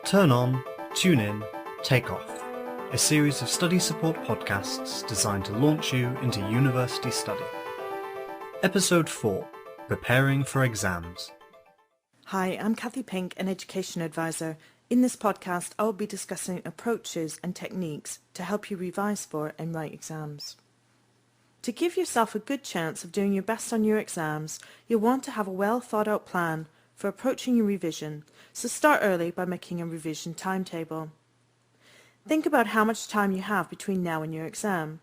Turn on, tune in, take off. A series of study support podcasts designed to launch you into university study. Episode 4. Preparing for Exams. Hi, I'm Kathy Pink, an Education Advisor. In this podcast, I will be discussing approaches and techniques to help you revise for and write exams. To give yourself a good chance of doing your best on your exams, you'll want to have a well thought out plan for approaching your revision, so start early by making a revision timetable. Think about how much time you have between now and your exam.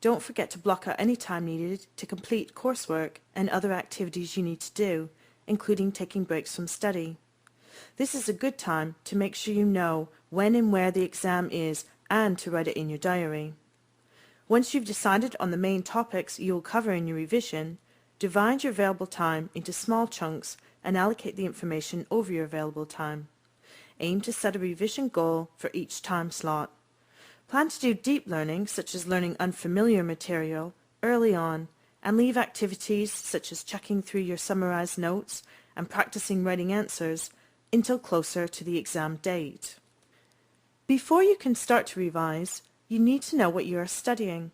Don't forget to block out any time needed to complete coursework and other activities you need to do, including taking breaks from study. This is a good time to make sure you know when and where the exam is and to write it in your diary. Once you've decided on the main topics you will cover in your revision, divide your available time into small chunks and allocate the information over your available time. Aim to set a revision goal for each time slot. Plan to do deep learning, such as learning unfamiliar material, early on, and leave activities such as checking through your summarized notes and practicing writing answers until closer to the exam date. Before you can start to revise, you need to know what you are studying.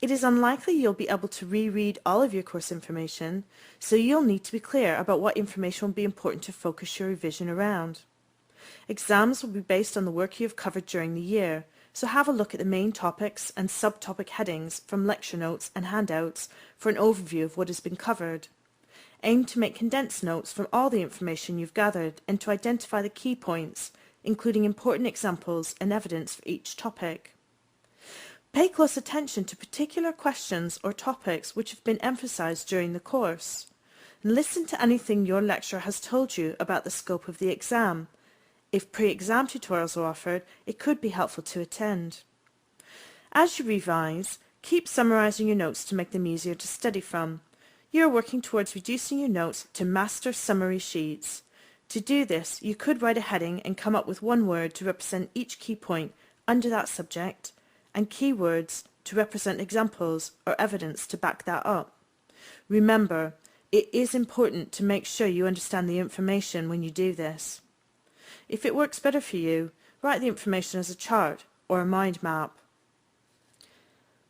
It is unlikely you'll be able to reread all of your course information, so you'll need to be clear about what information will be important to focus your revision around. Exams will be based on the work you have covered during the year, so have a look at the main topics and subtopic headings from lecture notes and handouts for an overview of what has been covered. Aim to make condensed notes from all the information you've gathered and to identify the key points, including important examples and evidence for each topic. Pay close attention to particular questions or topics which have been emphasized during the course. Listen to anything your lecturer has told you about the scope of the exam. If pre-exam tutorials are offered, it could be helpful to attend. As you revise, keep summarizing your notes to make them easier to study from. You are working towards reducing your notes to master summary sheets. To do this, you could write a heading and come up with one word to represent each key point under that subject, and keywords to represent examples or evidence to back that up. Remember, it is important to make sure you understand the information when you do this. If it works better for you, write the information as a chart or a mind map.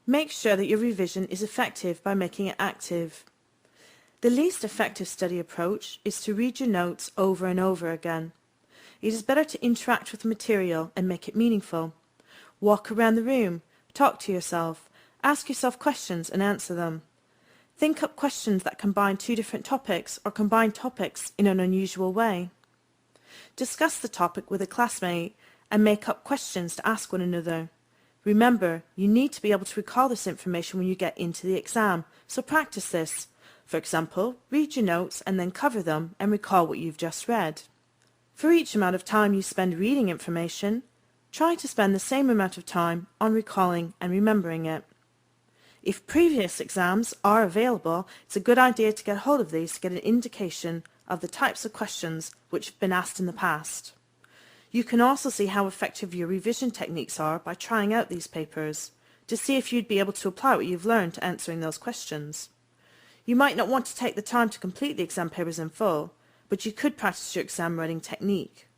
Make sure that your revision is effective by making it active. The least effective study approach is to read your notes over and over again. It is better to interact with the material and make it meaningful. Walk around the room, talk to yourself, ask yourself questions and answer them. Think up questions that combine two different topics or combine topics in an unusual way. Discuss the topic with a classmate and make up questions to ask one another. Remember, you need to be able to recall this information when you get into the exam, so practice this. For example, read your notes and then cover them and recall what you've just read. For each amount of time you spend reading information, try to spend the same amount of time on recalling and remembering it. If previous exams are available, it's a good idea to get hold of these to get an indication of the types of questions which have been asked in the past. You can also see how effective your revision techniques are by trying out these papers, to see if you'd be able to apply what you've learned to answering those questions. You might not want to take the time to complete the exam papers in full, but you could practice your exam writing technique.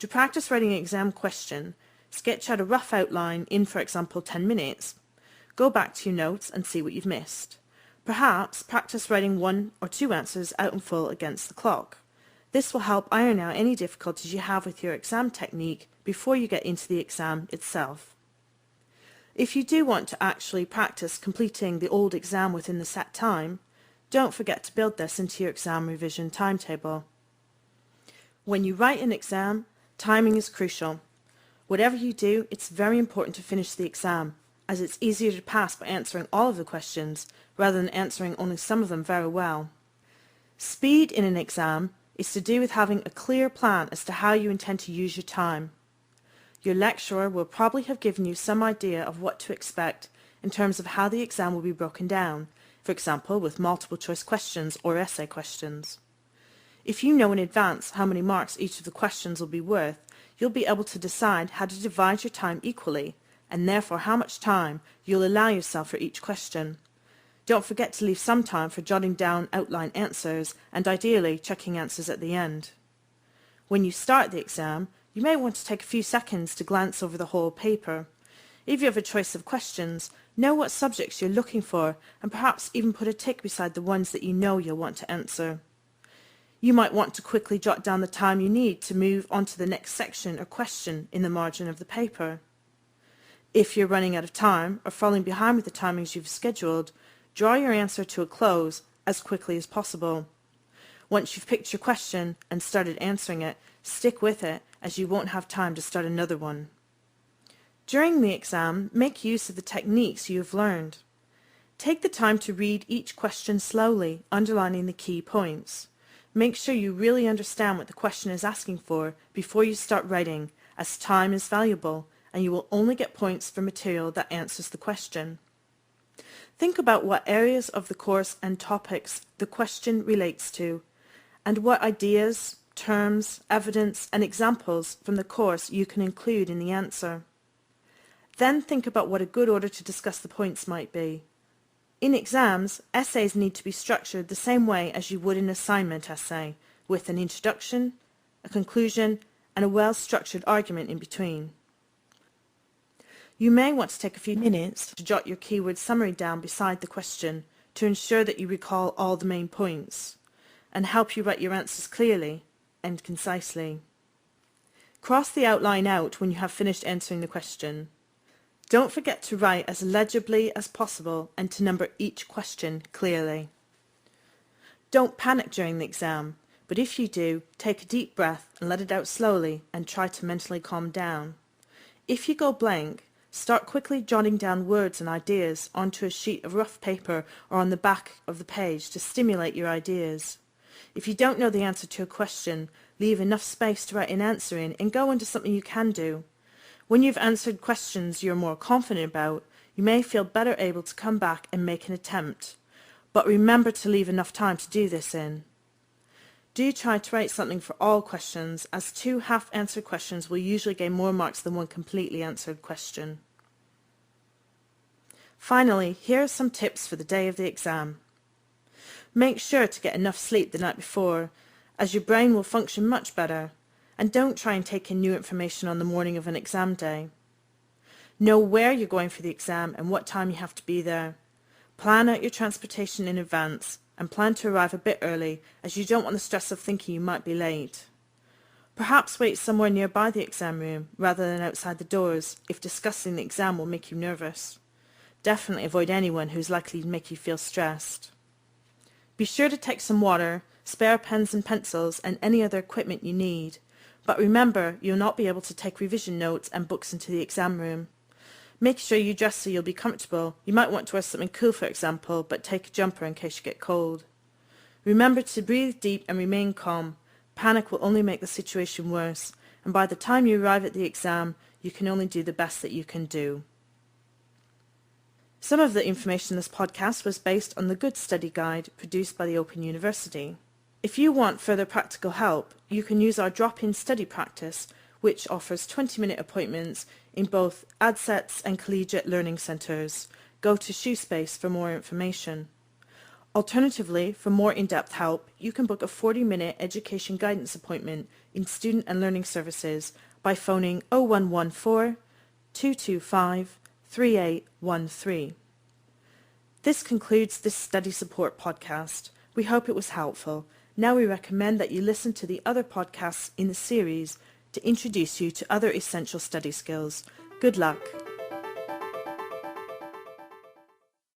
To practice writing an exam question, sketch out a rough outline in, for example, 10 minutes. Go back to your notes and see what you've missed. Perhaps practice writing 1 or 2 answers out in full against the clock. This will help iron out any difficulties you have with your exam technique before you get into the exam itself. If you do want to actually practice completing the old exam within the set time, don't forget to build this into your exam revision timetable. When you write an exam, timing is crucial. Whatever you do, it's very important to finish the exam, as it's easier to pass by answering all of the questions rather than answering only some of them very well. Speed in an exam is to do with having a clear plan as to how you intend to use your time. Your lecturer will probably have given you some idea of what to expect in terms of how the exam will be broken down, for example with multiple choice questions or essay questions. If you know in advance how many marks each of the questions will be worth, you'll be able to decide how to divide your time equally, and therefore how much time you'll allow yourself for each question. Don't forget to leave some time for jotting down outline answers and ideally checking answers at the end. When you start the exam, you may want to take a few seconds to glance over the whole paper. If you have a choice of questions, know what subjects you're looking for and perhaps even put a tick beside the ones that you know you'll want to answer. You might want to quickly jot down the time you need to move on to the next section or question in the margin of the paper. If you're running out of time or falling behind with the timings you've scheduled, draw your answer to a close as quickly as possible. Once you've picked your question and started answering it, stick with it as you won't have time to start another one. During the exam, make use of the techniques you have learned. Take the time to read each question slowly, underlining the key points. Make sure you really understand what the question is asking for before you start writing, as time is valuable and you will only get points for material that answers the question. Think about what areas of the course and topics the question relates to, and what ideas, terms, evidence, and examples from the course you can include in the answer. Then think about what a good order to discuss the points might be. In exams, essays need to be structured the same way as you would an assignment essay, with an introduction, a conclusion, and a well-structured argument in between. You may want to take a few minutes to jot your keyword summary down beside the question to ensure that you recall all the main points, and help you write your answers clearly and concisely. Cross the outline out when you have finished answering the question. Don't forget to write as legibly as possible and to number each question clearly. Don't panic during the exam, but if you do, take a deep breath and let it out slowly and try to mentally calm down. If you go blank, start quickly jotting down words and ideas onto a sheet of rough paper or on the back of the page to stimulate your ideas. If you don't know the answer to a question, leave enough space to write an answer in and go into something you can do. When you've answered questions you're more confident about, you may feel better able to come back and make an attempt. But remember to leave enough time to do this in. Do try to write something for all questions, as 2 half-answered questions will usually gain more marks than 1 completely answered question. Finally, here are some tips for the day of the exam. Make sure to get enough sleep the night before, as your brain will function much better. And don't try and take in new information on the morning of an exam day. Know where you're going for the exam and what time you have to be there. Plan out your transportation in advance and plan to arrive a bit early, as you don't want the stress of thinking you might be late. Perhaps wait somewhere nearby the exam room rather than outside the doors if discussing the exam will make you nervous. Definitely avoid anyone who's likely to make you feel stressed. Be sure to take some water, spare pens and pencils, and any other equipment you need. But remember, you'll not be able to take revision notes and books into the exam room. Make sure you dress so you'll be comfortable. You might want to wear something cool, for example, but take a jumper in case you get cold. Remember to breathe deep and remain calm. Panic will only make the situation worse, and by the time you arrive at the exam, you can only do the best that you can do. Some of the information in this podcast was based on the Good Study Guide produced by the Open University. If you want further practical help, you can use our drop-in study practice, which offers 20-minute appointments in both ADSETs and collegiate learning centres. Go to Shoespace for more information. Alternatively, for more in-depth help, you can book a 40-minute education guidance appointment in Student and Learning Services by phoning 0114 225 3813. This concludes this study support podcast. We hope it was helpful. Now we recommend that you listen to the other podcasts in the series to introduce you to other essential study skills. Good luck.